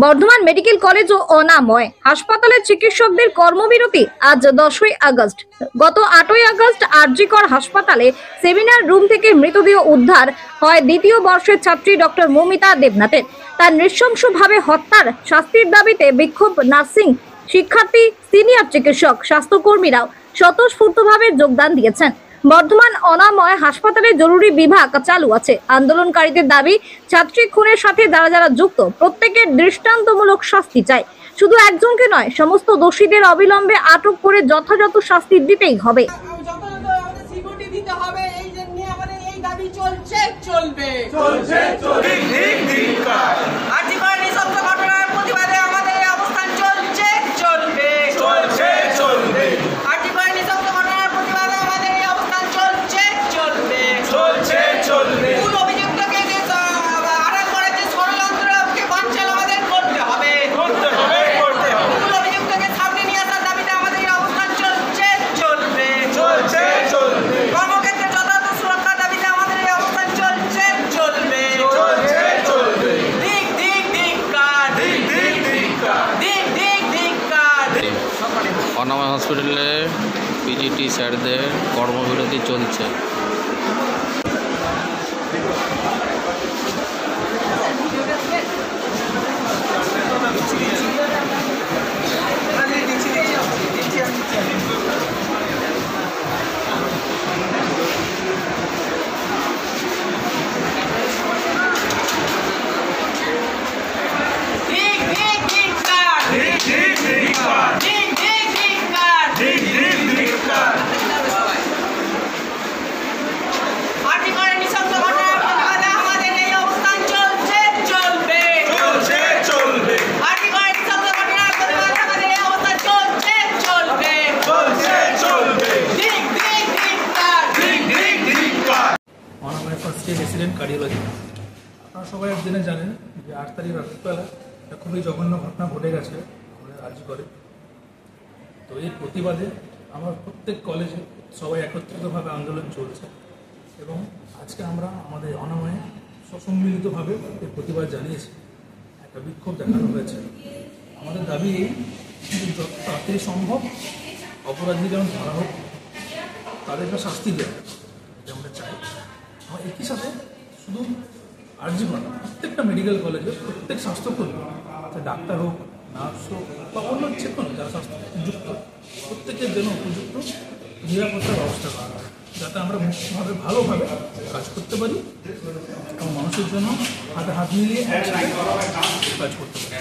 Bardhaman medical college ও অনাময় হাসপাতালের চিকিৎসকদের কর্মবিরতি আজ 10ই আগস্ট। গত 8ই আগস্ট আরজি কর হাসপাতালে সেমিনার রুম থেকে মৃতদেহ উদ্ধার হয় দ্বিতীয় বর্ষের ছাত্রী ডক্টর মৌমিতা দেবনাথের। তার নৃশংসভাবে হত্যার শাস্তির দাবিতে বিক্ষোভ নার্সিং শিক্ষার্থী, সিনিয়র চিকিৎসক, স্বাস্থ্যকর্মীরাও স্বতঃস্ফূর্তভাবে যোগদান দিয়েছেন। বর্ধমান অনাময় হাসপাতালে জরুরি বিভাগ চালু আছে। আন্দোলনকারীদের দাবি, ছাত্রী খুনের সাথে যারা যারা যুক্ত প্রত্যেকের দৃষ্টান্তমূলক শাস্তি চাই। শুধু একজনকে নয়, সমস্ত দোষীদের অবিলম্বে আটক করে যথাযথ শাস্তি দিতেই হবে। অনাময় হসপিটালে পিজিটি স্যারদের কর্মবিরতি চলছে। রেসিডেন্ট কার্ডিওলজি, আপনারা সবাই একদিনে জানেন যে 8 তারিখ রাত্রিবেলা একটা খুবই জঘন্য ঘটনা ঘটে গেছে আরজি করে। তো এর প্রতিবাদে আমার প্রত্যেক কলেজে সবাই একত্রিতভাবে আন্দোলন চলছে এবং আজকে আমরা আমাদের অনাময়ে সসম্মিলিতভাবে এর প্রতিবাদ জানিয়েছি, একটা বিক্ষোভ দেখানো হয়েছে। আমাদের দাবি যত তাড়াতাড়ি সম্ভব অপরাধী যেমন ধরা হোক, তাদেরকে শাস্তি দেওয়া, এটা আমরা চাই। আমার একই সাথে শুধু আরজি করা, প্রত্যেকটা মেডিকেল কলেজে প্রত্যেক স্বাস্থ্যকর্মী, ডাক্তার হোক, নার্স হোক বা অন্য যে কোনো যারা স্বাস্থ্যযুক্ত, প্রত্যেকের জন্য উপযুক্ত নিরাপত্তার ব্যবস্থা করা হয়, যাতে আমরা মুক্তভাবে ভালোভাবে কাজ করতে পারি এবং মানুষের জন্য হাতে হাত মিলিয়ে কাজ করতে পারি।